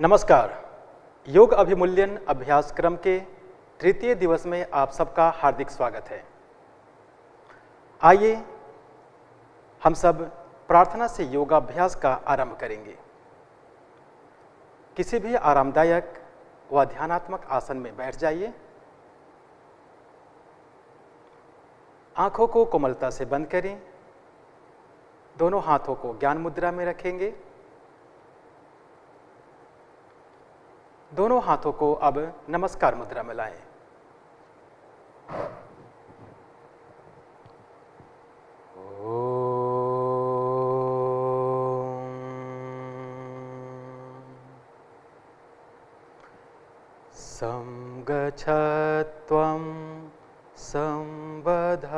नमस्कार। योग अभिमूल्यन अभ्यासक्रम के तृतीय दिवस में आप सबका हार्दिक स्वागत है। आइए हम सब प्रार्थना से योगाभ्यास का आरंभ करेंगे। किसी भी आरामदायक व ध्यानात्मक आसन में बैठ जाइए। आंखों को कोमलता से बंद करें। दोनों हाथों को ज्ञान मुद्रा में रखेंगे। दोनों हाथों को अब नमस्कार मुद्रा में लाएं। संगच्छत्वं संबद्धत्वं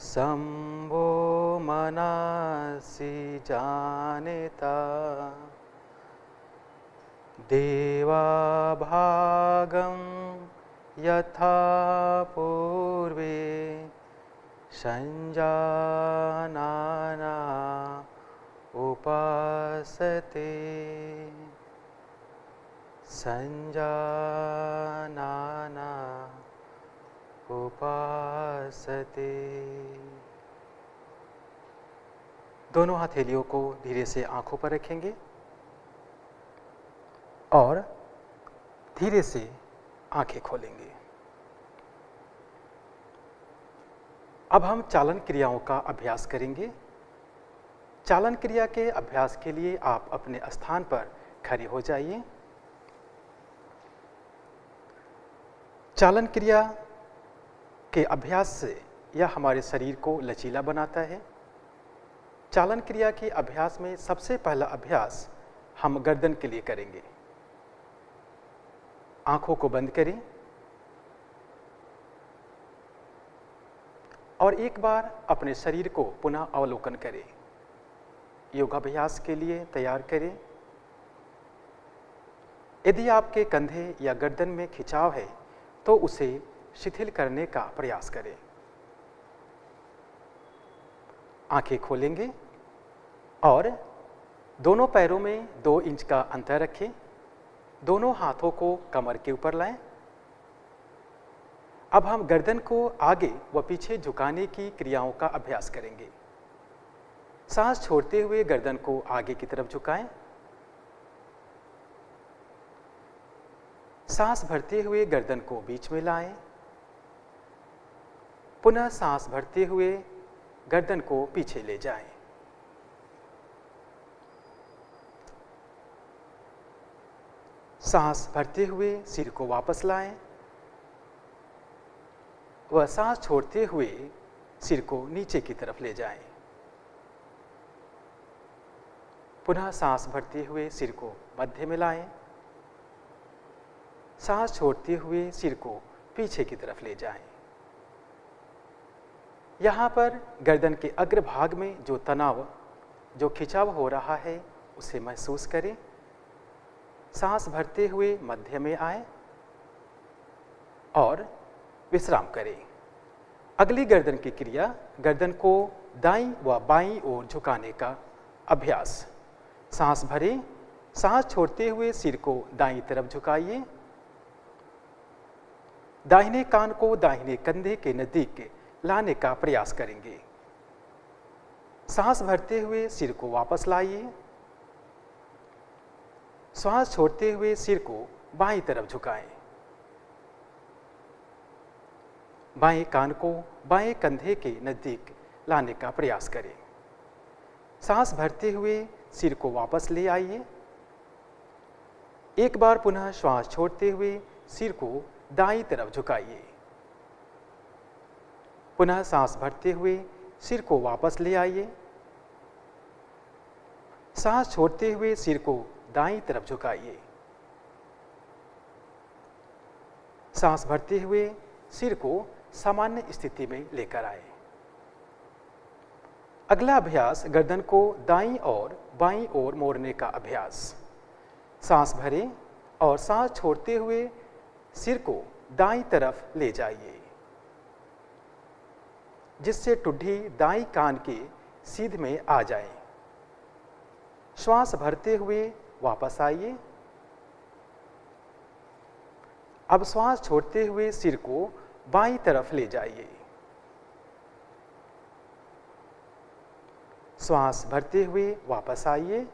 संभो मनसि जानेता देवाभागं यथा पूर्वे संजानाना उपासते संजानाना उपासते। दोनों हथेलियों को धीरे से आंखों पर रखेंगे और धीरे से आंखें खोलेंगे। अब हम चालन क्रियाओं का अभ्यास करेंगे। चालन क्रिया के अभ्यास के लिए आप अपने स्थान पर खड़े हो जाइए। चालन क्रिया के अभ्यास से यह हमारे शरीर को लचीला बनाता है। चालन क्रिया के अभ्यास में सबसे पहला अभ्यास हम गर्दन के लिए करेंगे। आंखों को बंद करें और एक बार अपने शरीर को पुनः अवलोकन करें। योगाभ्यास के लिए तैयार करें। यदि आपके कंधे या गर्दन में खिंचाव है तो उसे शिथिल करने का प्रयास करें। आंखें खोलेंगे और दोनों पैरों में 2 इंच का अंतर रखें। दोनों हाथों को कमर के ऊपर लाएं। अब हम गर्दन को आगे व पीछे झुकाने की क्रियाओं का अभ्यास करेंगे। सांस छोड़ते हुए गर्दन को आगे की तरफ झुकाएं। सांस भरते हुए गर्दन को बीच में लाएं। पुनः सांस भरते हुए गर्दन को पीछे ले जाएं। सांस भरते हुए सिर को वापस लाएं व सांस छोड़ते हुए सिर को नीचे की तरफ ले जाएं। पुनः सांस भरते हुए सिर को मध्य में लाएं। सांस छोड़ते हुए सिर को पीछे की तरफ ले जाएं। यहाँ पर गर्दन के अग्रभाग में जो तनाव, जो खिंचाव हो रहा है उसे महसूस करें। सांस भरते हुए मध्य में आए और विश्राम करें। अगली गर्दन की क्रिया, गर्दन को दाईं व बाईं ओर झुकाने का अभ्यास। सांस भरें। सांस छोड़ते हुए सिर को दाईं तरफ झुकाइए। दाहिने कान को दाहिने कंधे के नजदीक लाने का प्रयास करेंगे। सांस भरते हुए सिर को वापस लाइए। सांस छोड़ते हुए सिर को बाईं तरफ झुकाएं। बाएं कान को बाएं कंधे के नजदीक लाने का प्रयास करें। सांस भरते हुए सिर को वापस ले आइए। एक बार पुनः श्वास छोड़ते हुए सिर को दाईं तरफ झुकाइए। पुनः सांस भरते हुए सिर को वापस ले आइए। सांस छोड़ते हुए सिर को दाईं तरफ झुकाइए। सांस भरते हुए सिर को सामान्य स्थिति में लेकर आए। अगला अभ्यास, गर्दन को दाईं और बाईं ओर मोड़ने का अभ्यास। सांस भरें और सांस छोड़ते हुए सिर को दाईं तरफ ले जाइए, जिससे टुड्डी दाईं कान के सीध में आ जाए। श्वास भरते हुए वापस आइए। अब श्वास छोड़ते हुए सिर को बाईं तरफ ले जाइए। श्वास भरते हुए वापस आइए।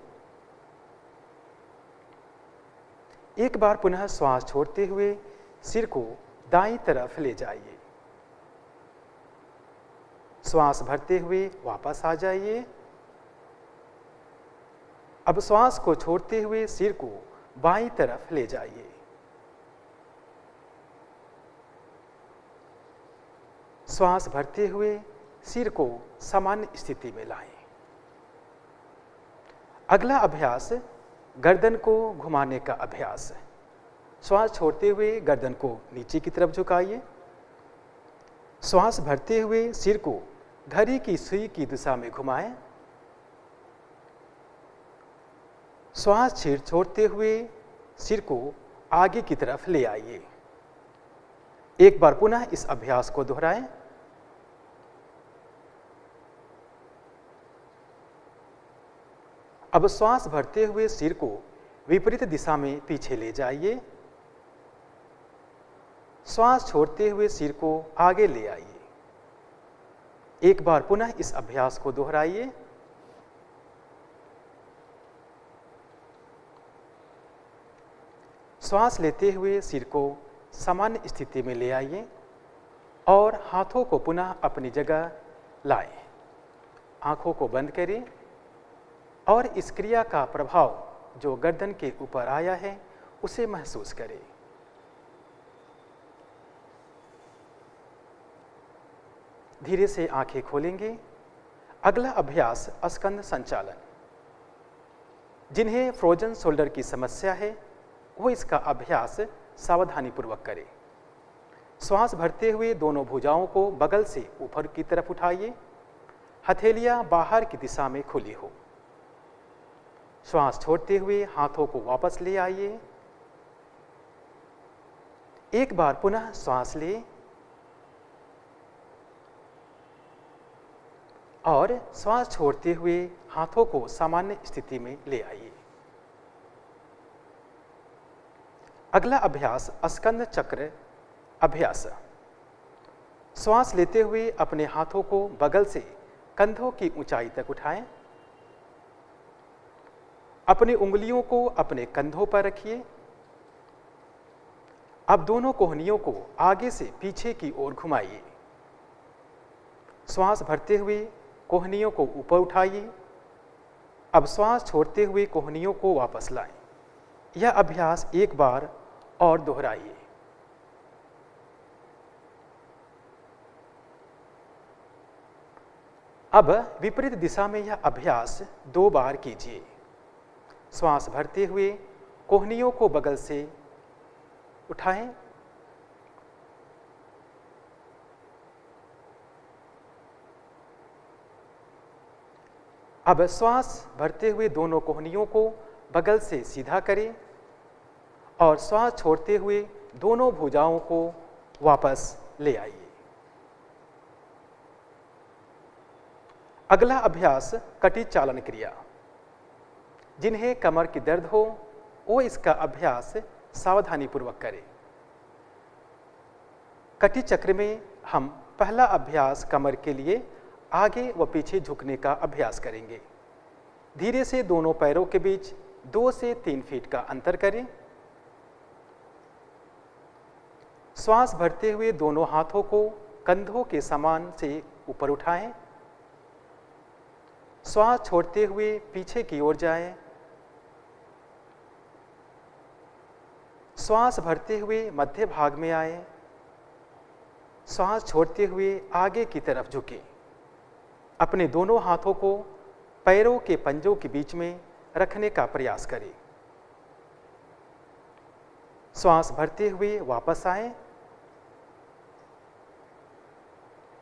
एक बार पुनः श्वास छोड़ते हुए सिर को दाईं तरफ ले जाइए। श्वास भरते हुए वापस आ जाइए। अब श्वास को छोड़ते हुए सिर को बाईं तरफ ले जाइए। श्वास भरते हुए सिर को सामान्य स्थिति में लाएं। अगला अभ्यास गर्दन को घुमाने का अभ्यास है। श्वास छोड़ते हुए गर्दन को नीचे की तरफ झुकाइए। श्वास भरते हुए सिर को घड़ी की सुई की दिशा में घुमाएं। श्वास छोड़ते हुए सिर को आगे की तरफ ले आइए। एक बार पुनः इस अभ्यास को दोहराएं। अब श्वास भरते हुए सिर को विपरीत दिशा में पीछे ले जाइए। श्वास छोड़ते हुए सिर को आगे ले आइए। एक बार पुनः इस अभ्यास को दोहराइए। श्वास लेते हुए सिर को सामान्य स्थिति में ले आइए और हाथों को पुनः अपनी जगह लाएं। आंखों को बंद करें और इस क्रिया का प्रभाव जो गर्दन के ऊपर आया है उसे महसूस करें। धीरे से आंखें खोलेंगे। अगला अभ्यास स्कंद संचालन। जिन्हें फ्रोजन शोल्डर की समस्या है वो इसका अभ्यास सावधानीपूर्वक करें। श्वास भरते हुए दोनों भुजाओं को बगल से ऊपर की तरफ उठाइए। हथेलियां बाहर की दिशा में खुली हो। श्वास छोड़ते हुए हाथों को वापस ले आइए। एक बार पुनः श्वास लें और श्वास छोड़ते हुए हाथों को सामान्य स्थिति में ले आइए। अगला अभ्यास स्कंद चक्र अभ्यास। श्वास लेते हुए अपने हाथों को बगल से कंधों की ऊंचाई तक उठाएं। अपनी उंगलियों को अपने कंधों पर रखिए। अब दोनों कोहनियों को आगे से पीछे की ओर घुमाइए। श्वास भरते हुए कोहनियों को ऊपर उठाइए। अब श्वास छोड़ते हुए कोहनियों को वापस लाएं। यह अभ्यास एक बार और दोहराइए। अब विपरीत दिशा में यह अभ्यास 2 बार कीजिए। श्वास भरते हुए कोहनियों को बगल से उठाएं। अब श्वास भरते हुए दोनों कोहनियों को बगल से सीधा करें और श्वास छोड़ते हुए दोनों भुजाओं को वापस ले आइए। अगला अभ्यास कटी चालन क्रिया। जिन्हें कमर की दर्द हो वो इसका अभ्यास सावधानीपूर्वक करें। कटी चक्र में हम पहला अभ्यास कमर के लिए आगे व पीछे झुकने का अभ्यास करेंगे। धीरे से दोनों पैरों के बीच 2 से 3 फीट का अंतर करें। श्वास भरते हुए दोनों हाथों को कंधों के समान से ऊपर उठाएं। श्वास छोड़ते हुए पीछे की ओर जाएं। श्वास भरते हुए मध्य भाग में आए। श्वास छोड़ते हुए आगे की तरफ झुकें। अपने दोनों हाथों को पैरों के पंजों के बीच में रखने का प्रयास करें। श्वास भरते हुए वापस आए।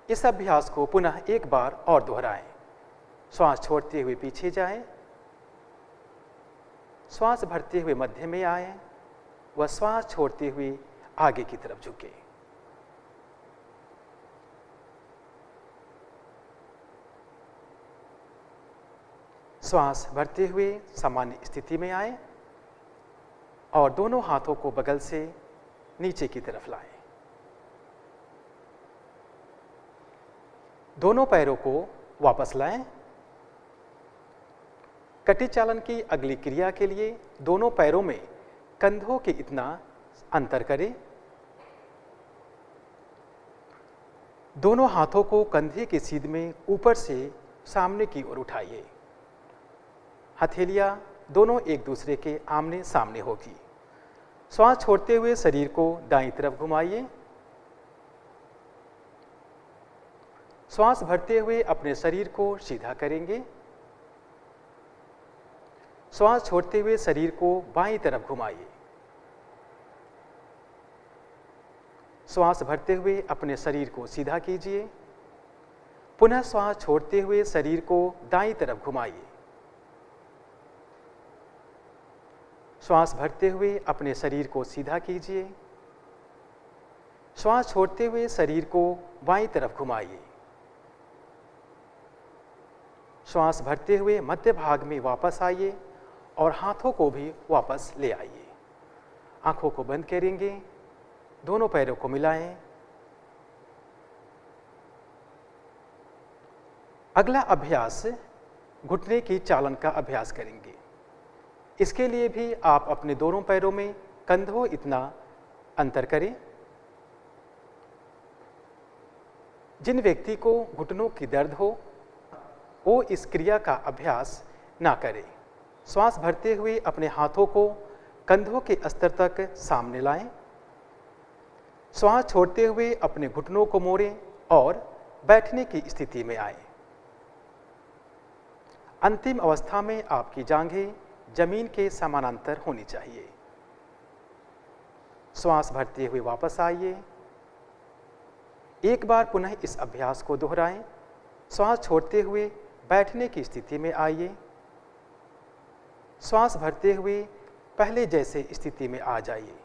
इस अभ्यास को पुनः एक बार और दोहराएं। श्वास छोड़ते हुए पीछे जाएं। श्वास भरते हुए मध्य में आए व श्वास छोड़ते हुए आगे की तरफ झुकें। श्वास भरते हुए सामान्य स्थिति में आए और दोनों हाथों को बगल से नीचे की तरफ लाएं। दोनों पैरों को वापस लाएं। कटी चालन की अगली क्रिया के लिए दोनों पैरों में कंधों के इतना अंतर करें। दोनों हाथों को कंधे की सीध में ऊपर से सामने की ओर उठाइए। हथेलियां दोनों एक दूसरे के आमने सामने होगी। श्वास छोड़ते हुए शरीर को दाईं तरफ घुमाइए। श्वास भरते हुए अपने शरीर को सीधा करेंगे। श्वास छोड़ते हुए शरीर को बाईं तरफ घुमाइए। श्वास भरते हुए अपने शरीर को सीधा कीजिए। पुनः श्वास छोड़ते हुए शरीर को दाईं तरफ घुमाइए। श्वास भरते हुए अपने शरीर को सीधा कीजिए। श्वास छोड़ते हुए शरीर को बाईं तरफ घुमाइए। श्वास भरते हुए मध्य भाग में वापस आइए और हाथों को भी वापस ले आइए। आंखों को बंद करेंगे, दोनों पैरों को मिलाएं। अगला अभ्यास घुटने की चालन का अभ्यास करेंगे। इसके लिए भी आप अपने दोनों पैरों में कंधों इतना अंतर करें। जिन व्यक्ति को घुटनों की दर्द हो वो इस क्रिया का अभ्यास ना करें। श्वास भरते हुए अपने हाथों को कंधों के स्तर तक सामने लाएं। श्वास छोड़ते हुए अपने घुटनों को मोड़ें और बैठने की स्थिति में आएं। अंतिम अवस्था में आपकी जांघें जमीन के समानांतर होनी चाहिए। श्वास भरते हुए वापस आइए। एक बार पुनः इस अभ्यास को दोहराएं। श्वास छोड़ते हुए बैठने की स्थिति में आइए। श्वास भरते हुए पहले जैसे स्थिति में आ जाइए।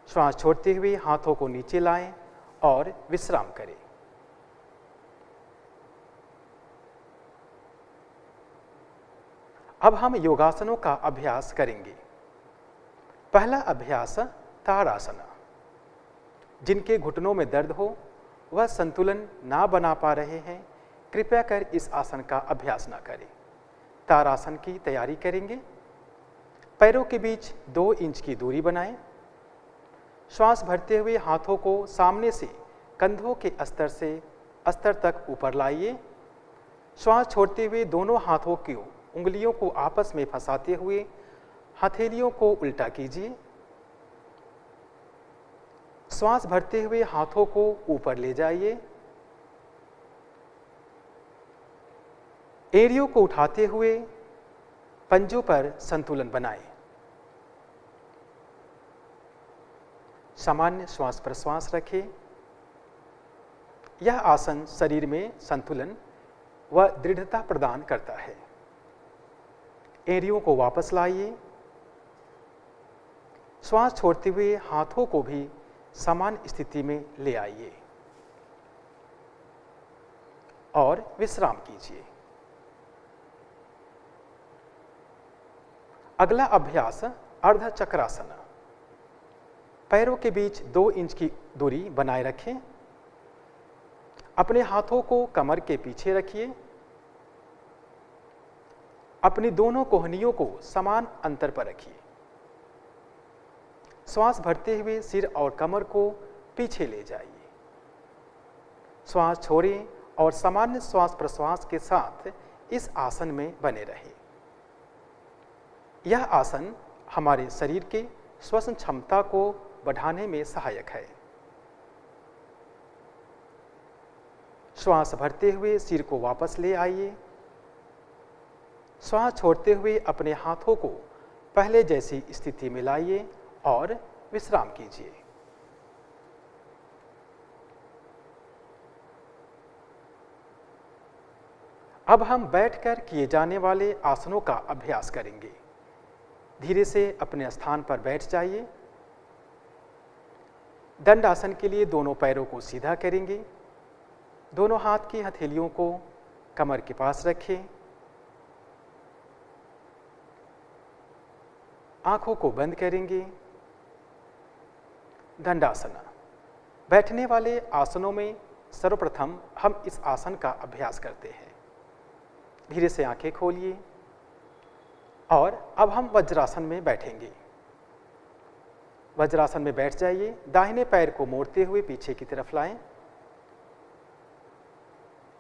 श्वास छोड़ते हुए हाथों को नीचे लाएं और विश्राम करें। अब हम योगासनों का अभ्यास करेंगे। पहला अभ्यास ताड़ासन। जिनके घुटनों में दर्द हो वह संतुलन ना बना पा रहे हैं, कृपया कर इस आसन का अभ्यास ना करें। ताड़ासन की तैयारी करेंगे। पैरों के बीच 2 इंच की दूरी बनाएं। श्वास भरते हुए हाथों को सामने से कंधों के स्तर तक ऊपर लाइए। श्वास छोड़ते हुए दोनों हाथों की उंगलियों को आपस में फंसाते हुए हथेलियों को उल्टा कीजिए। श्वास भरते हुए हाथों को ऊपर ले जाइए। एड़ियों को उठाते हुए पंजों पर संतुलन बनाएं। सामान्य श्वास प्रश्वास रखें। यह आसन शरीर में संतुलन व दृढ़ता प्रदान करता है। एड़ियों को वापस लाइए। श्वास छोड़ते हुए हाथों को भी समान स्थिति में ले आइए और विश्राम कीजिए। अगला अभ्यास अर्ध चक्रासन। पैरों के बीच 2 इंच की दूरी बनाए रखें। अपने हाथों को कमर के पीछे रखिए। अपनी दोनों कोहनियों को समान अंतर पर रखिए। श्वास भरते हुए सिर और कमर को पीछे ले जाइए। श्वास छोड़ें और सामान्य श्वास प्रश्वास के साथ इस आसन में बने रहें। यह आसन हमारे शरीर के श्वसन क्षमता को बढ़ाने में सहायक है। श्वास भरते हुए सिर को वापस ले आइए। श्वास छोड़ते हुए अपने हाथों को पहले जैसी स्थिति में लाइए और विश्राम कीजिए। अब हम बैठकर किए जाने वाले आसनों का अभ्यास करेंगे। धीरे से अपने स्थान पर बैठ जाइए। दंड आसन के लिए दोनों पैरों को सीधा करेंगे। दोनों हाथ की हथेलियों को कमर के पास रखें। आंखों को बंद करेंगे। दंडासन। बैठने वाले आसनों में सर्वप्रथम हम इस आसन का अभ्यास करते हैं। धीरे से आंखें खोलिए और अब हम वज्रासन में बैठेंगे। वज्रासन में बैठ जाइए। दाहिने पैर को मोड़ते हुए पीछे की तरफ लाएं।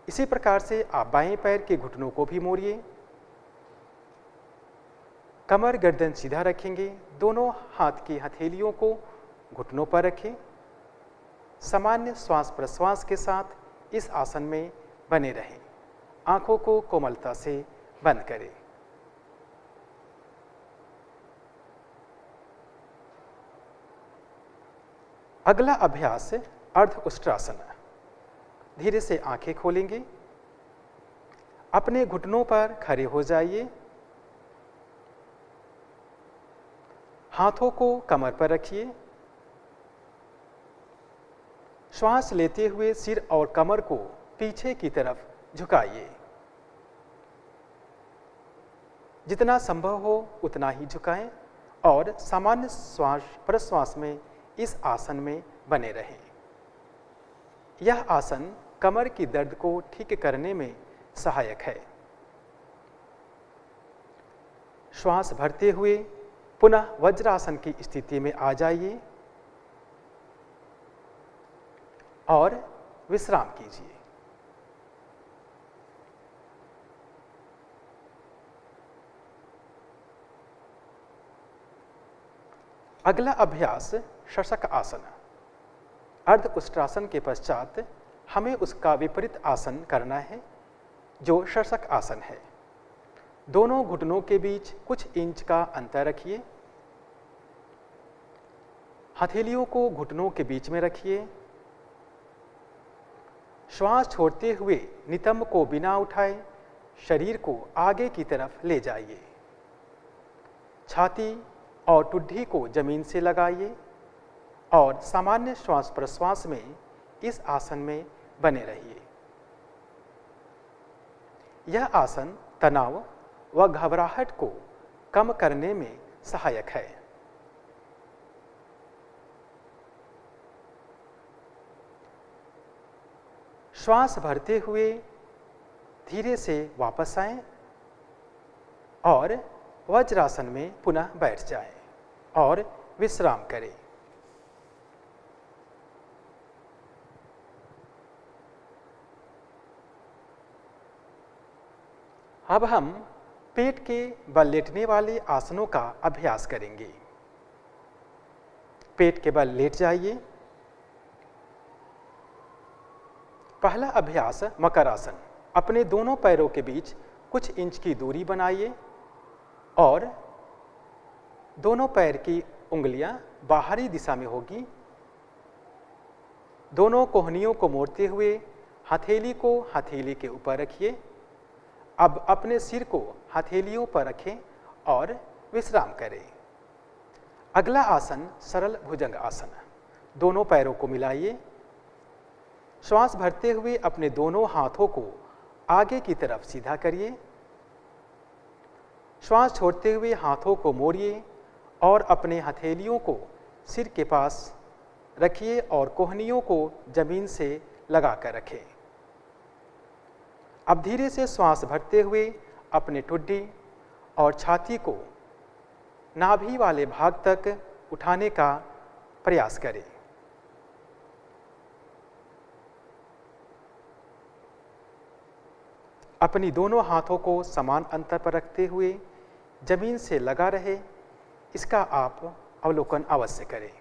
इसी प्रकार से आप बाएं पैर के घुटनों को भी मोड़िए। कमर गर्दन सीधा रखेंगे। दोनों हाथ की हथेलियों को घुटनों पर रखें। सामान्य श्वास प्रश्वास के साथ इस आसन में बने रहें। आंखों को कोमलता से बंद करें। अगला अभ्यास अर्ध उष्ट्रासन। धीरे से आंखें खोलेंगे। अपने घुटनों पर खड़े हो जाइए। हाथों को कमर पर रखिए। श्वास लेते हुए सिर और कमर को पीछे की तरफ झुकाइए। जितना संभव हो उतना ही झुकाएं और सामान्य श्वास प्रश्वास में इस आसन में बने रहें। यह आसन कमर की दर्द को ठीक करने में सहायक है। श्वास भरते हुए पुनः वज्रासन की स्थिति में आ जाइए और विश्राम कीजिए। अगला अभ्यास शशक आसन। अर्ध उष्ट्रासन के पश्चात हमें उसका विपरीत आसन करना है जो शशक आसन है। दोनों घुटनों के बीच कुछ इंच का अंतर रखिए। हथेलियों को घुटनों के बीच में रखिए। श्वास छोड़ते हुए नितंब को बिना उठाए शरीर को आगे की तरफ ले जाइए। छाती और ठुड्डी को जमीन से लगाइए और सामान्य श्वास प्रश्वास में इस आसन में बने रहिए। यह आसन तनाव व घबराहट को कम करने में सहायक है। श्वास भरते हुए धीरे से वापस आएं और वज्रासन में पुनः बैठ जाएं और विश्राम करें। अब हम पेट के बल लेटने वाले आसनों का अभ्यास करेंगे। पेट के बल लेट जाइए। पहला अभ्यास मकर आसन। अपने दोनों पैरों के बीच कुछ इंच की दूरी बनाइए और दोनों पैर की उंगलियां बाहरी दिशा में होगी। दोनों कोहनियों को मोड़ते हुए हथेली को हथेली के ऊपर रखिए। अब अपने सिर को हथेलियों पर रखें और विश्राम करें। अगला आसन सरल भुजंग आसन। दोनों पैरों को मिलाइए। श्वास भरते हुए अपने दोनों हाथों को आगे की तरफ सीधा करिए। श्वास छोड़ते हुए हाथों को मोड़िए और अपने हथेलियों को सिर के पास रखिए और कोहनियों को जमीन से लगाकर रखें। अब धीरे से श्वास भरते हुए अपने ठुड्डी और छाती को नाभि वाले भाग तक उठाने का प्रयास करें। अपनी दोनों हाथों को समान अंतर पर रखते हुए जमीन से लगा रहे, इसका आप अवलोकन अवश्य करें।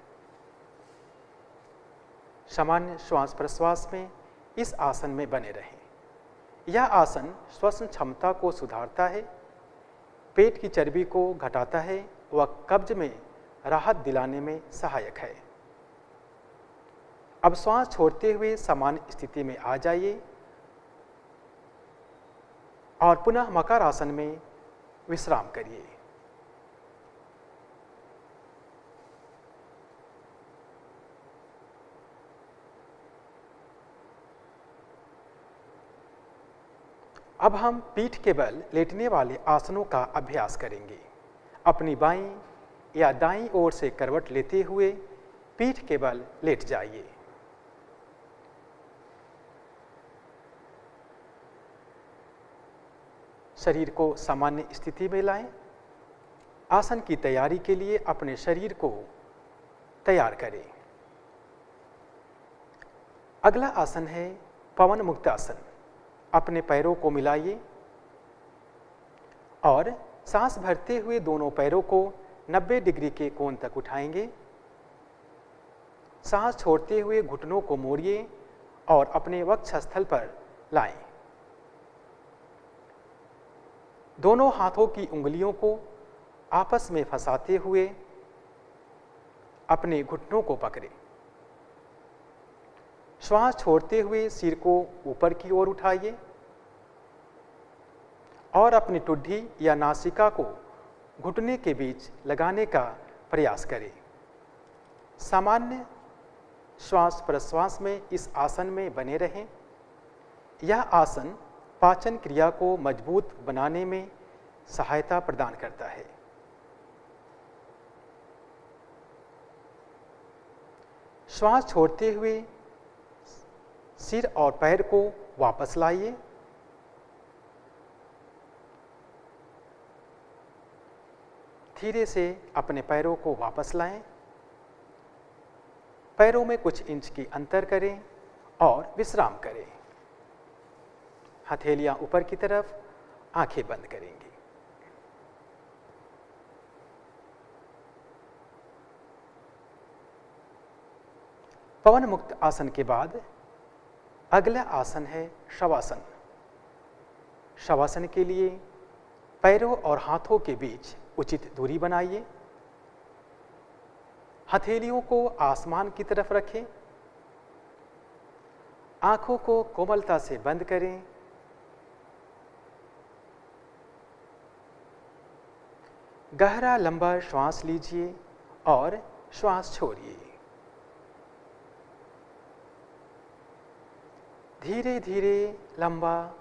सामान्य श्वास प्रश्वास में इस आसन में बने रहें। यह आसन श्वसन क्षमता को सुधारता है, पेट की चर्बी को घटाता है व कब्ज में राहत दिलाने में सहायक है। अब श्वास छोड़ते हुए सामान्य स्थिति में आ जाइए और पुनः मकर आसन में विश्राम करिए। अब हम पीठ के बल लेटने वाले आसनों का अभ्यास करेंगे। अपनी बाईं या दाईं ओर से करवट लेते हुए पीठ के बल लेट जाइए। शरीर को सामान्य स्थिति में लाएं। आसन की तैयारी के लिए अपने शरीर को तैयार करें। अगला आसन है पवन मुक्त आसन। अपने पैरों को मिलाइए और सांस भरते हुए दोनों पैरों को 90 डिग्री के कोण तक उठाएंगे। सांस छोड़ते हुए घुटनों को मोड़िए और अपने वक्षस्थल पर लाएं। दोनों हाथों की उंगलियों को आपस में फंसाते हुए अपने घुटनों को पकड़ें। श्वास छोड़ते हुए सिर को ऊपर की ओर उठाइए और अपनी ठुड्डी या नासिका को घुटने के बीच लगाने का प्रयास करें। सामान्य श्वास प्रश्वास में इस आसन में बने रहें। यह आसन पाचन क्रिया को मजबूत बनाने में सहायता प्रदान करता है। श्वास छोड़ते हुए सिर और पैर को वापस लाइए। धीरे से अपने पैरों को वापस लाएं। पैरों में कुछ इंच की अंतर करें और विश्राम करें। हथेलियां ऊपर की तरफ, आंखें बंद करेंगे। पवन मुक्त आसन के बाद अगला आसन है शवासन। शवासन के लिए पैरों और हाथों के बीच उचित दूरी बनाइए। हथेलियों को आसमान की तरफ रखें। आंखों को कोमलता से बंद करें। गहरा लंबा श्वास लीजिए और श्वास छोड़िए। धीरे धीरे लंबा,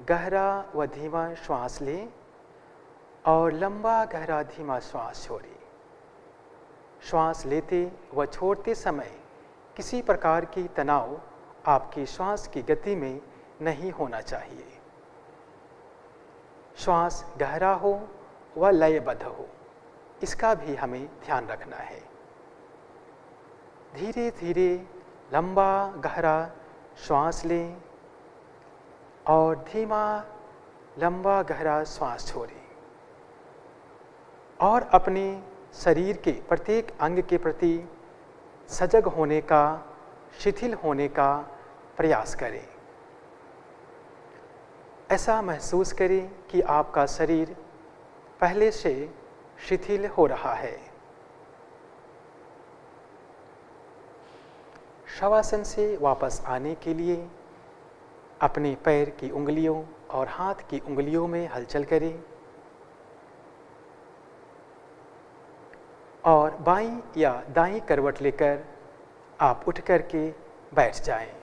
गहरा व धीमा श्वास लें और लंबा, गहरा, धीमा श्वास छोड़िए। श्वास लेते व छोड़ते समय किसी प्रकार की तनाव आपकी श्वास की गति में नहीं होना चाहिए। श्वास गहरा हो व लयबद्ध हो, इसका भी हमें ध्यान रखना है। धीरे धीरे लंबा, गहरा श्वास लें और धीमा, लंबा, गहरा श्वास छोड़ें और अपने शरीर के प्रत्येक अंग के प्रति सजग होने का, शिथिल होने का प्रयास करें। ऐसा महसूस करें कि आपका शरीर पहले से शिथिल हो रहा है। शवासन से वापस आने के लिए अपने पैर की उंगलियों और हाथ की उंगलियों में हलचल करें और बाईं या दाईं करवट लेकर आप उठ करके बैठ जाएं।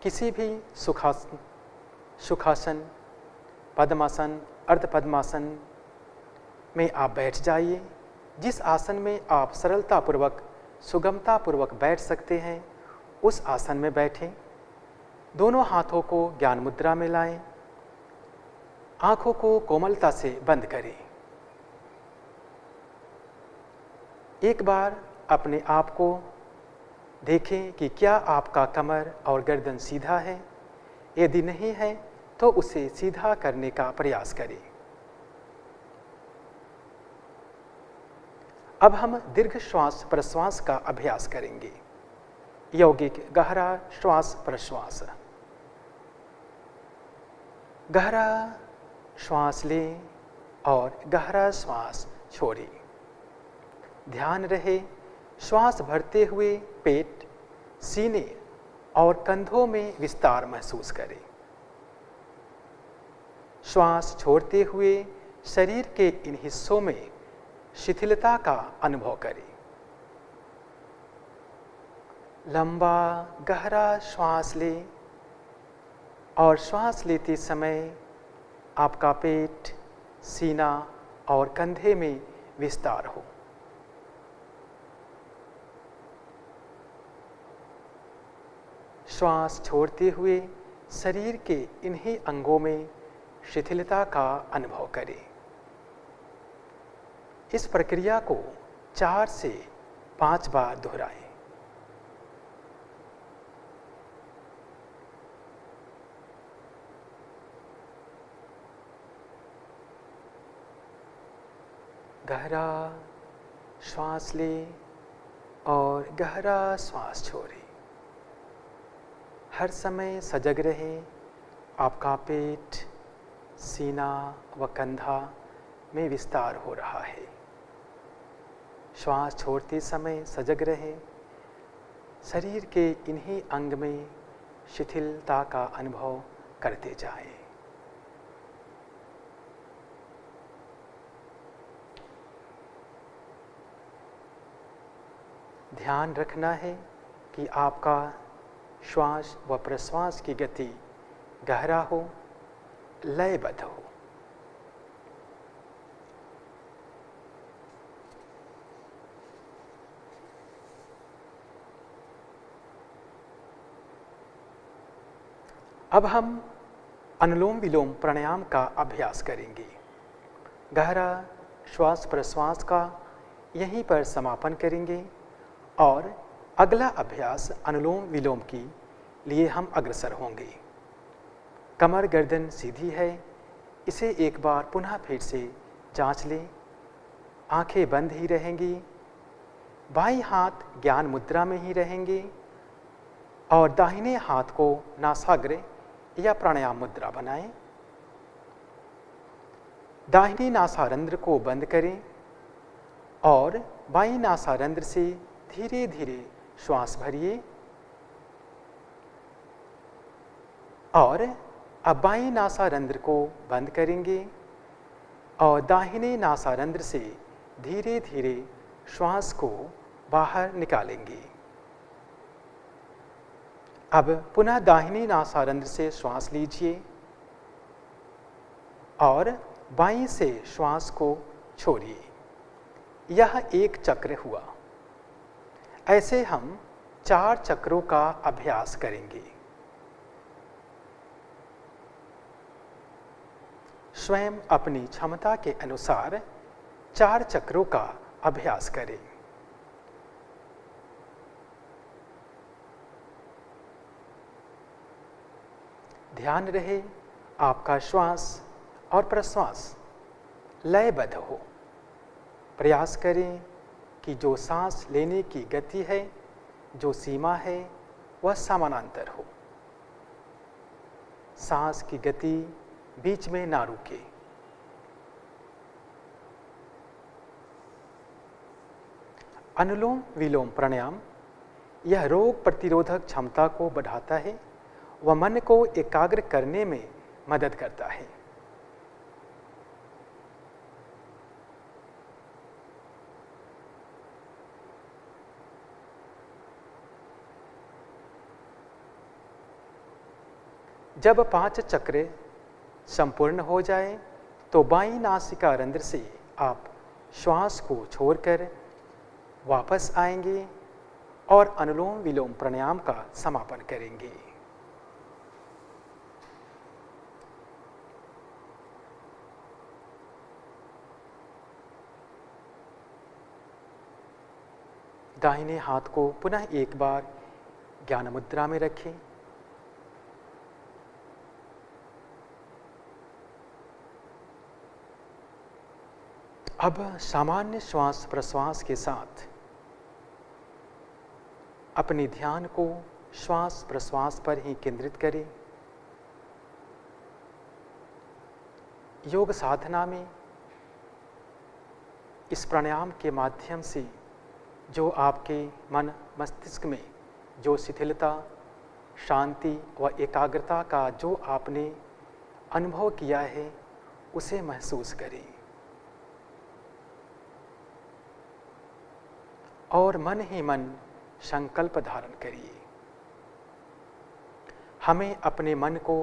किसी भी सुखासन, पद्मासन, अर्ध पद्मासन में आप बैठ जाइए। जिस आसन में आप सरलतापूर्वक, सुगमतापूर्वक बैठ सकते हैं, उस आसन में बैठें। दोनों हाथों को ज्ञान मुद्रा में लाएं। आंखों को कोमलता से बंद करें। एक बार अपने आप को देखें कि क्या आपका कमर और गर्दन सीधा है। यदि नहीं है तो उसे सीधा करने का प्रयास करें। अब हम दीर्घ श्वास प्रश्वास का अभ्यास करेंगे। यौगिक गहरा श्वास प्रश्वास। गहरा श्वास लें और गहरा श्वास छोड़ें। ध्यान रहे श्वास भरते हुए पेट, सीने और कंधों में विस्तार महसूस करें। श्वास छोड़ते हुए शरीर के इन हिस्सों में शिथिलता का अनुभव करें। लंबा, गहरा श्वास लें और श्वास लेते समय आपका पेट, सीना और कंधे में विस्तार हो। श्वास छोड़ते हुए शरीर के इन्हीं अंगों में शिथिलता का अनुभव करें। इस प्रक्रिया को 4 से 5 बार दोहराएं। गहरा श्वास लें और गहरा श्वास छोड़ें। हर समय सजग रहें। आपका पेट, सीना व कंधा में विस्तार हो रहा है। श्वास छोड़ते समय सजग रहें। शरीर के इन्हीं अंग में शिथिलता का अनुभव करते जाएं। ध्यान रखना है कि आपका श्वास व प्रश्वास की गति गहरा हो, लयबद्ध हो। अब हम अनुलोम विलोम प्राणायाम का अभ्यास करेंगे। गहरा श्वास प्रश्वास का यहीं पर समापन करेंगे और अगला अभ्यास अनुलोम विलोम के लिए हम अग्रसर होंगे। कमर गर्दन सीधी है, इसे एक बार पुनः फिर से जांच लें। आंखें बंद ही रहेंगी, बाईं हाथ ज्ञान मुद्रा में ही रहेंगे और दाहिने हाथ को नासाग्र या प्राणायाम मुद्रा बनाएं। दाहिनी नासारंध्र को बंद करें और बाईं नासारंध्र से धीरे धीरे श्वास भरिए और अब बाईं नासारंध्र को बंद करेंगे और दाहिने नासारंध्र से धीरे धीरे श्वास को बाहर निकालेंगे। अब पुनः दाहिनी नासारंध्र से श्वास लीजिए और बाईं से श्वास को छोड़िए। यह एक चक्र हुआ। ऐसे हम 4 चक्रों का अभ्यास करेंगे। स्वयं अपनी क्षमता के अनुसार 4 चक्रों का अभ्यास करें। ध्यान रहे आपका श्वास और प्रश्वास लयबद्ध हो। प्रयास करें कि जो सांस लेने की गति है, जो सीमा है, वह समानांतर हो। सांस की गति बीच में ना रुके। अनुलोम विलोम प्राणायाम यह रोग प्रतिरोधक क्षमता को बढ़ाता है व मन को एकाग्र करने में मदद करता है। जब 5 चक्र संपूर्ण हो जाए तो बाईं नासिका रंध्र से आप श्वास को छोड़कर वापस आएंगे और अनुलोम विलोम प्राणायाम का समापन करेंगे। दाहिने हाथ को पुनः एक बार ज्ञान मुद्रा में रखें। अब सामान्य श्वास प्रश्वास के साथ अपने ध्यान को श्वास प्रश्वास पर ही केंद्रित करें। योग साधना में इस प्राणायाम के माध्यम से जो आपके मन मस्तिष्क में जो शिथिलता, शांति व एकाग्रता का जो आपने अनुभव किया है, उसे महसूस करें और मन ही मन संकल्प धारण करिए। हमें अपने मन को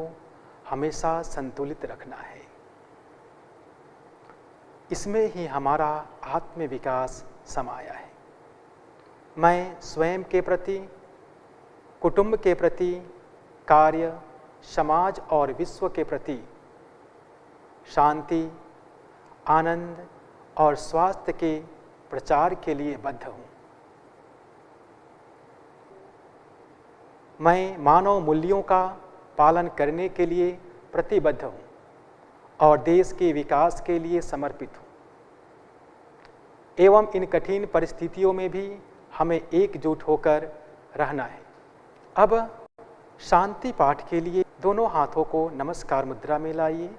हमेशा संतुलित रखना है। इसमें ही हमारा आत्म विकास समाया है। मैं स्वयं के प्रति, कुटुंब के प्रति, कार्य, समाज और विश्व के प्रति शांति, आनंद और स्वास्थ्य के प्रचार के लिए बद्ध हूँ। मैं मानव मूल्यों का पालन करने के लिए प्रतिबद्ध हूँ और देश के विकास के लिए समर्पित हूँ। एवं इन कठिन परिस्थितियों में भी हमें एकजुट होकर रहना है। अब शांति पाठ के लिए दोनों हाथों को नमस्कार मुद्रा में लाइए।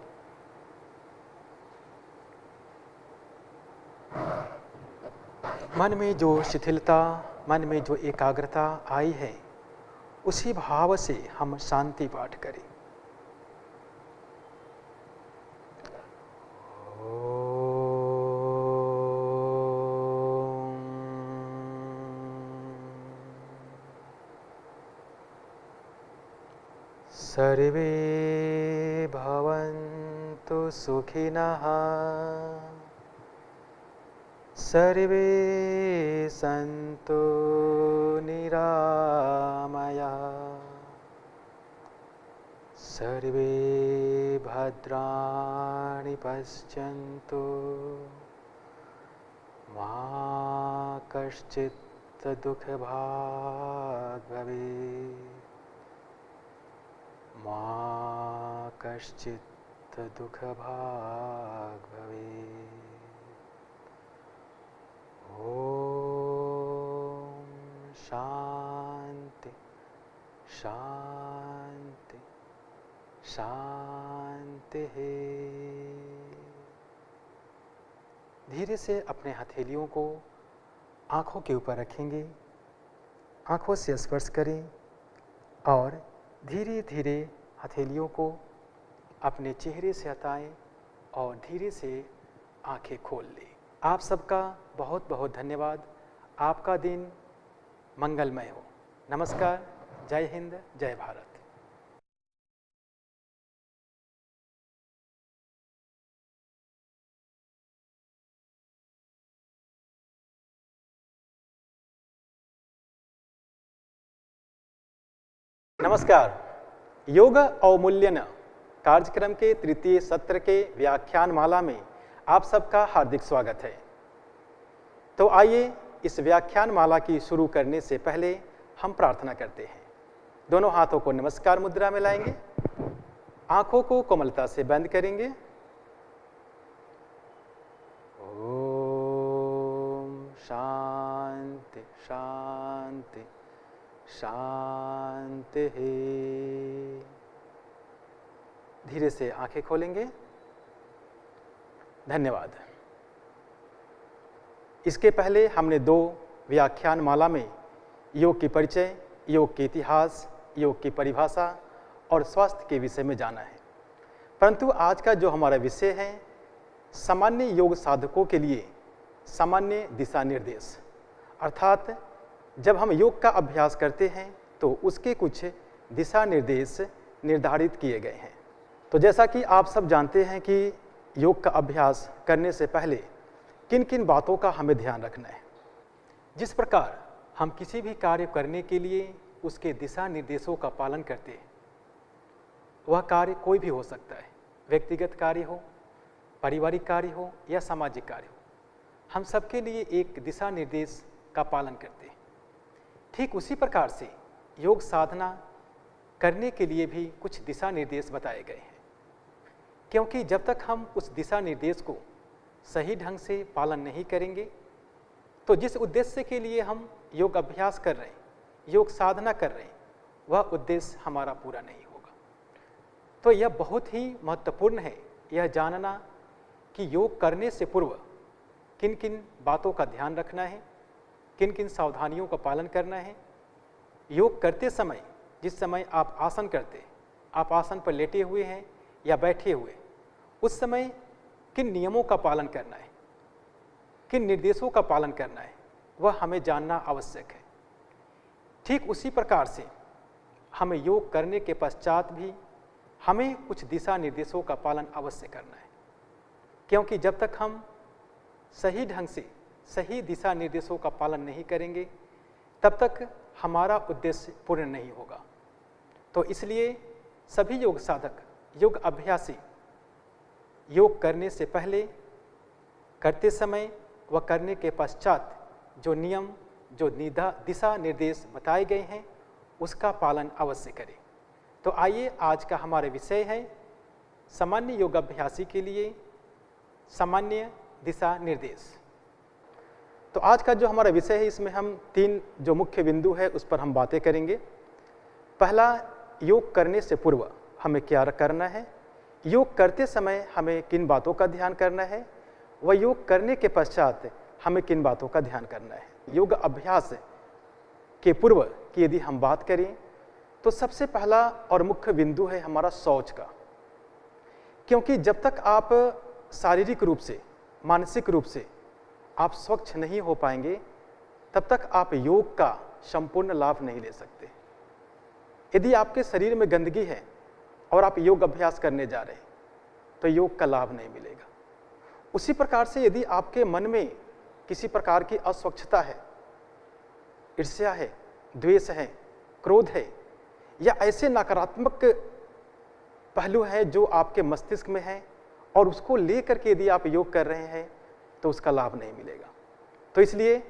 मन में जो शिथिलता, मन में जो एकाग्रता आई है, उसी भाव से हम शांति पाठ करें। सर्वे भवन्तु सुखिनः, सर्वे सन्तु निरामयाः, सर्वे भद्राणि पश्यन्तु, मा कश्चित् दुःखभाग् भवेत्, मा कश्चित् दुःखभाग् भवेत्। ओम शांति शांति शांति। धीरे से अपने हथेलियों को आंखों के ऊपर रखेंगे, आंखों से स्पर्श करें और धीरे धीरे हथेलियों को अपने चेहरे से हटाएं और धीरे से आंखें खोल लें। आप सबका बहुत बहुत धन्यवाद। आपका दिन मंगलमय हो। नमस्कार, जय हिंद, जय भारत। नमस्कार। योग अवमूल्यन कार्यक्रम के तृतीय सत्र के व्याख्यान माला में आप सबका हार्दिक स्वागत है। तो आइए इस व्याख्यान माला की शुरू करने से पहले हम प्रार्थना करते हैं। दोनों हाथों को नमस्कार मुद्रा में लाएंगे, आंखों को कोमलता से बंद करेंगे। ओम शांति शांति शांति। धीरे से आंखें खोलेंगे। धन्यवाद। इसके पहले हमने 2 व्याख्यान माला में योग की परिचय, योग के इतिहास, योग की परिभाषा और स्वास्थ्य के विषय में जाना है। परंतु आज का जो हमारा विषय है, सामान्य योग साधकों के लिए सामान्य दिशा निर्देश, अर्थात जब हम योग का अभ्यास करते हैं तो उसके कुछ दिशा निर्देश निर्धारित किए गए हैं। तो जैसा कि आप सब जानते हैं कि योग का अभ्यास करने से पहले किन किन बातों का हमें ध्यान रखना है। जिस प्रकार हम किसी भी कार्य करने के लिए उसके दिशा निर्देशों का पालन करते हैं, वह कार्य कोई भी हो सकता है, व्यक्तिगत कार्य हो, पारिवारिक कार्य हो या सामाजिक कार्य हो, हम सबके लिए एक दिशा निर्देश का पालन करते हैं। ठीक उसी प्रकार से योग साधना करने के लिए भी कुछ दिशा निर्देश बताए गए हैं, क्योंकि जब तक हम उस दिशा निर्देश को सही ढंग से पालन नहीं करेंगे तो जिस उद्देश्य के लिए हम योग अभ्यास कर रहे हैं, योग साधना कर रहे हैं, वह उद्देश्य हमारा पूरा नहीं होगा। तो यह बहुत ही महत्वपूर्ण है यह जानना कि योग करने से पूर्व किन किन बातों का ध्यान रखना है, किन किन सावधानियों का पालन करना है। योग करते समय जिस समय आप आसन करते हैं, आप आसन पर लेटे हुए हैं या बैठे हुए, उस समय किन नियमों का पालन करना है, किन निर्देशों का पालन करना है, वह हमें जानना आवश्यक है। ठीक उसी प्रकार से हमें योग करने के पश्चात भी हमें कुछ दिशा निर्देशों का पालन अवश्य करना है, क्योंकि जब तक हम सही ढंग से सही दिशा निर्देशों का पालन नहीं करेंगे तब तक हमारा उद्देश्य पूर्ण नहीं होगा। तो इसलिए सभी योग साधक, योग अभ्यासी योग करने से पहले, करते समय व करने के पश्चात जो नियम, जो दिशा निर्देश बताए गए हैं उसका पालन अवश्य करें। तो आइए, आज का हमारा विषय है सामान्य योग अभ्यासी के लिए सामान्य दिशा निर्देश। तो आज का जो हमारा विषय है इसमें हम 3 जो मुख्य बिंदु है उस पर हम बातें करेंगे। पहला, योग करने से पूर्व हमें क्या करना है, योग करते समय हमें किन बातों का ध्यान करना है, व योग करने के पश्चात हमें किन बातों का ध्यान करना है। योग अभ्यास के पूर्व की यदि हम बात करें तो सबसे पहला और मुख्य बिंदु है हमारा शौच का। क्योंकि जब तक आप शारीरिक रूप से, मानसिक रूप से आप स्वच्छ नहीं हो पाएंगे तब तक आप योग का संपूर्ण लाभ नहीं ले सकते। यदि आपके शरीर में गंदगी है और आप योग अभ्यास करने जा रहे हैं तो योग का लाभ नहीं मिलेगा। उसी प्रकार से यदि आपके मन में किसी प्रकार की अस्वच्छता है, ईर्ष्या है, द्वेष है, क्रोध है या ऐसे नकारात्मक पहलू है जो आपके मस्तिष्क में है और उसको लेकर के यदि आप योग कर रहे हैं तो उसका लाभ नहीं मिलेगा। तो इसलिए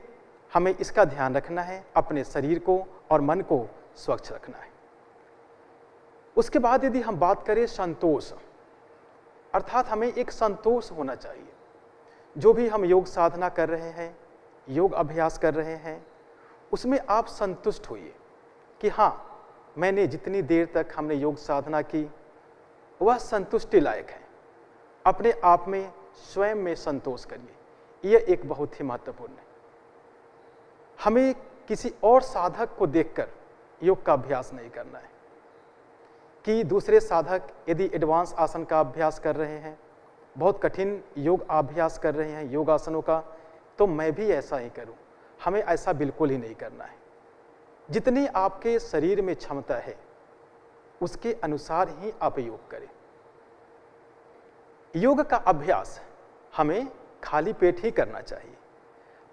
हमें इसका ध्यान रखना है, अपने शरीर को और मन को स्वच्छ रखना है। उसके बाद यदि हम बात करें संतोष, अर्थात हमें एक संतोष होना चाहिए। जो भी हम योग साधना कर रहे हैं, योग अभ्यास कर रहे हैं, उसमें आप संतुष्ट होइए कि हाँ, मैंने जितनी देर तक हमने योग साधना की वह संतुष्टि लायक है। अपने आप में, स्वयं में संतोष करिए। यह एक बहुत ही महत्वपूर्ण है। हमें किसी और साधक को देखकर योग का अभ्यास नहीं करना है कि दूसरे साधक यदि एडवांस आसन का अभ्यास कर रहे हैं, बहुत कठिन योग अभ्यास कर रहे हैं योगासनों का, तो मैं भी ऐसा ही करूं। हमें ऐसा बिल्कुल ही नहीं करना है। जितनी आपके शरीर में क्षमता है उसके अनुसार ही आप योग करें। योग का अभ्यास हमें खाली पेट ही करना चाहिए,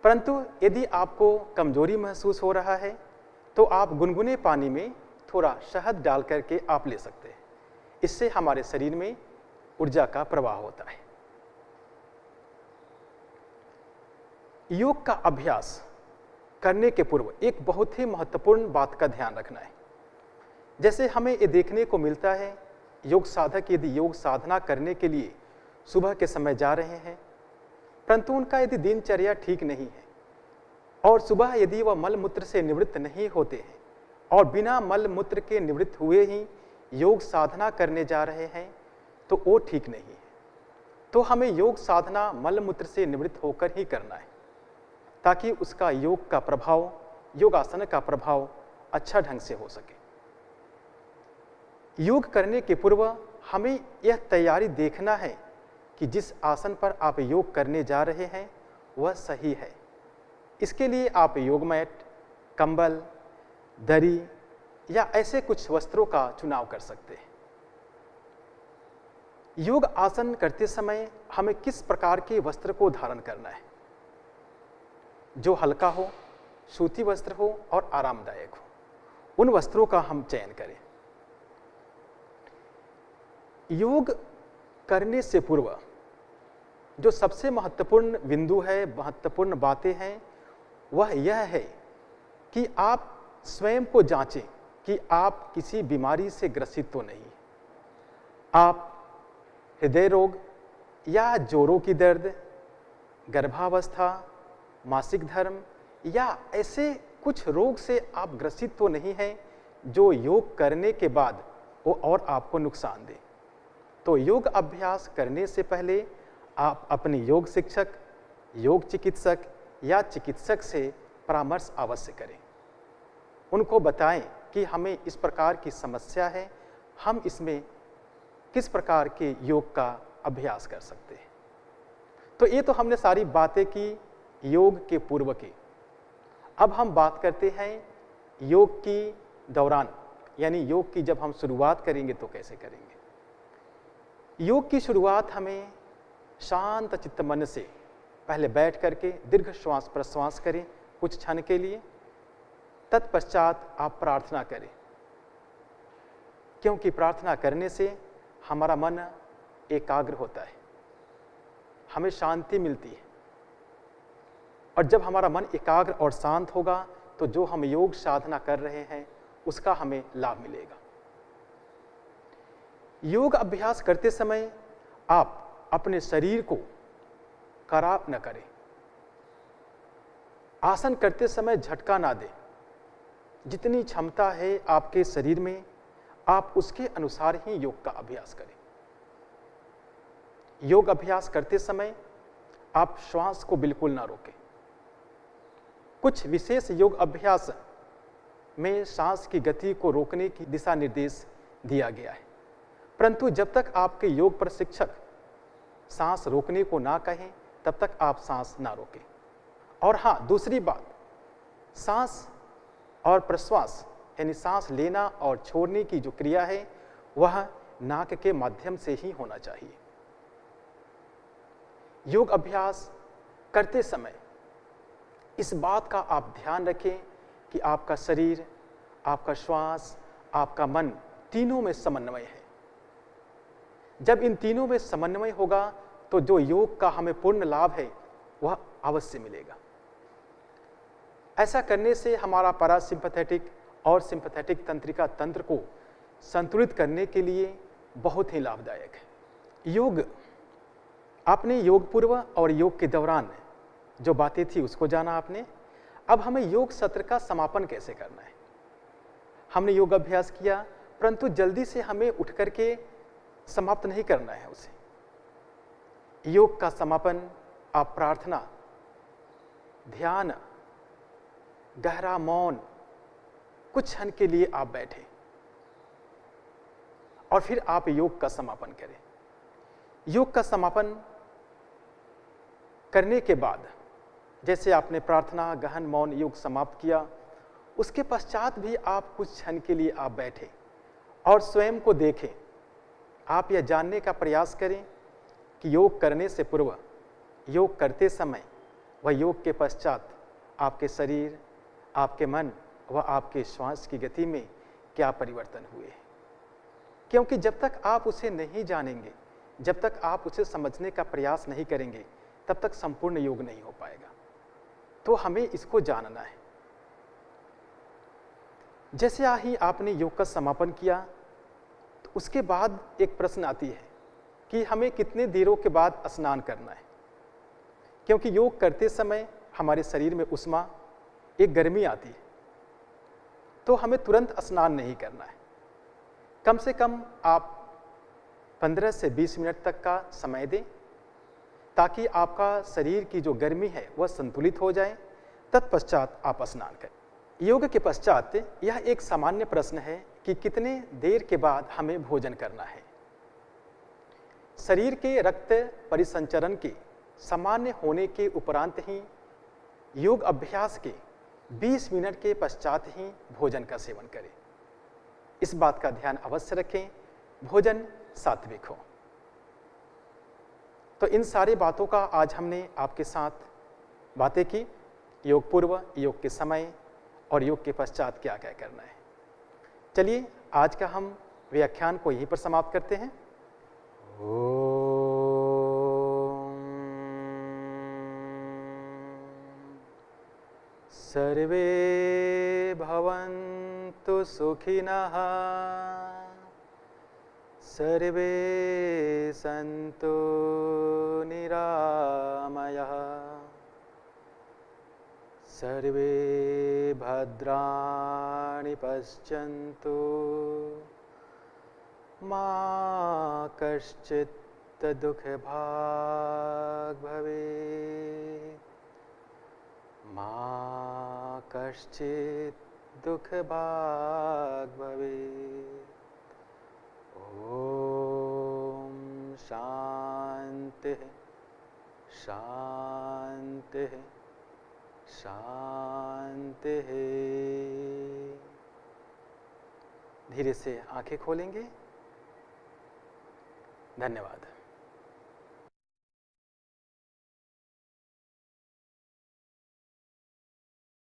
परंतु यदि आपको कमजोरी महसूस हो रहा है तो आप गुनगुने पानी में थोड़ा शहद डाल करके आप ले सकते हैं। इससे हमारे शरीर में ऊर्जा का प्रवाह होता है। योग का अभ्यास करने के पूर्व एक बहुत ही महत्वपूर्ण बात का ध्यान रखना है। जैसे हमें ये देखने को मिलता है, योग साधक यदि योग साधना करने के लिए सुबह के समय जा रहे हैं, परंतु उनका यदि दिनचर्या ठीक नहीं है और सुबह यदि वह मल मूत्र से निवृत्त नहीं होते हैं और बिना मल मूत्र के निवृत्त हुए ही योग साधना करने जा रहे हैं तो वो ठीक नहीं है। तो हमें योग साधना मल मूत्र से निवृत्त होकर ही करना है ताकि उसका योग का प्रभाव, योगासन का प्रभाव अच्छा ढंग से हो सके। योग करने के पूर्व हमें यह तैयारी देखना है कि जिस आसन पर आप योग करने जा रहे हैं वह सही है। इसके लिए आप योग मैट, कंबल, दरी या ऐसे कुछ वस्त्रों का चुनाव कर सकते हैं। योग आसन करते समय हमें किस प्रकार के वस्त्र को धारण करना है, जो हल्का हो, सूती वस्त्र हो और आरामदायक हो, उन वस्त्रों का हम चयन करें। योग करने से पूर्व जो सबसे महत्वपूर्ण बिंदु है, महत्वपूर्ण बातें हैं, वह यह है कि आप स्वयं को जांचें कि आप किसी बीमारी से ग्रसित तो नहीं। आप हृदय रोग या जोड़ों की दर्द, गर्भावस्था, मासिक धर्म या ऐसे कुछ रोग से आप ग्रसित तो नहीं हैं जो योग करने के बाद वो और आपको नुकसान दे। तो योग अभ्यास करने से पहले आप अपने योग शिक्षक, योग चिकित्सक या चिकित्सक से परामर्श अवश्य करें। उनको बताएं कि हमें इस प्रकार की समस्या है, हम इसमें किस प्रकार के योग का अभ्यास कर सकते हैं। तो ये तो हमने सारी बातें की योग के पूर्व की। अब हम बात करते हैं योग की दौरान, यानी योग की जब हम शुरुआत करेंगे तो कैसे करेंगे। योग की शुरुआत हमें शांत चित्त मन से पहले बैठ करके दीर्घ श्वास प्रश्वास करें कुछ क्षण के लिए। तत्पश्चात आप प्रार्थना करें, क्योंकि प्रार्थना करने से हमारा मन एकाग्र होता है, हमें शांति मिलती है। और जब हमारा मन एकाग्र और शांत होगा तो जो हम योग साधना कर रहे हैं उसका हमें लाभ मिलेगा। योग अभ्यास करते समय आप अपने शरीर को खराब न करें। आसन करते समय झटका ना दें। जितनी क्षमता है आपके शरीर में, आप उसके अनुसार ही योग का अभ्यास करें। योग अभ्यास करते समय आप श्वास को बिल्कुल ना रोकें। कुछ विशेष योग अभ्यास में सांस की गति को रोकने की दिशा निर्देश दिया गया है, परंतु जब तक आपके योग प्रशिक्षक सांस रोकने को ना कहें तब तक आप सांस ना रोकें। और हाँ, दूसरी बात, सांस और प्रश्वास यानी सांस लेना और छोड़ने की जो क्रिया है वह नाक के माध्यम से ही होना चाहिए। योग अभ्यास करते समय इस बात का आप ध्यान रखें कि आपका शरीर, आपका श्वास, आपका मन तीनों में समन्वय है। जब इन तीनों में समन्वय होगा तो जो योग का हमें पूर्ण लाभ है वह अवश्य मिलेगा। ऐसा करने से हमारा पैरासिम्पैथेटिक और सिंपैथेटिक तंत्रिका तंत्र को संतुलित करने के लिए बहुत ही लाभदायक है। योग, आपने योग पूर्व और योग के दौरान जो बातें थी उसको जाना आपने। अब हमें योग सत्र का समापन कैसे करना है। हमने योग अभ्यास किया, परंतु जल्दी से हमें उठ करके समाप्त नहीं करना है उसे। योग का समापन आप प्रार्थना, ध्यान, गहरा मौन, कुछ क्षण के लिए आप बैठें और फिर आप योग का समापन करें। योग का समापन करने के बाद जैसे आपने प्रार्थना, गहन मौन, योग समाप्त किया, उसके पश्चात भी आप कुछ क्षण के लिए आप बैठें और स्वयं को देखें। आप यह जानने का प्रयास करें कि योग करने से पूर्व, योग करते समय व योग के पश्चात आपके शरीर, आपके मन व आपके श्वास की गति में क्या परिवर्तन हुए हैं। क्योंकि जब तक आप उसे नहीं जानेंगे, जब तक आप उसे समझने का प्रयास नहीं करेंगे, तब तक संपूर्ण योग नहीं हो पाएगा। तो हमें इसको जानना है। जैसे ही आपने योग का समापन किया तो उसके बाद एक प्रश्न आती है कि हमें कितने देरों के बाद स्नान करना है। क्योंकि योग करते समय हमारे शरीर में उष्मा, एक गर्मी आती है, तो हमें तुरंत स्नान नहीं करना है। कम से कम आप 15 से 20 मिनट तक का समय दें ताकि आपका शरीर की जो गर्मी है वह संतुलित हो जाए। तत्पश्चात आप स्नान करें। योग के पश्चात यह एक सामान्य प्रश्न है कि कितने देर के बाद हमें भोजन करना है। शरीर के रक्त परिसंचरण के सामान्य होने के उपरांत ही योग अभ्यास के 20 मिनट के पश्चात ही भोजन का सेवन करें। इस बात का ध्यान अवश्य रखें, भोजन सात्विक हो। तो इन सारी बातों का आज हमने आपके साथ बातें की, योग पूर्व, योग के समय और योग के पश्चात क्या क्या करना है। चलिए आज का हम व्याख्यान को यहीं पर समाप्त करते हैं। सर्वे भवन्तु सुखिनः, सर्वे सन्तु निरामयः, सर्वे भद्राणि पश्यन्तु, मा कश्चित् दुःखभाग् भवेत्, मा कश्चित् दुःखभाग् भवेत्। ओम शांति शांति शांति। धीरे से आंखें खोलेंगे। धन्यवाद।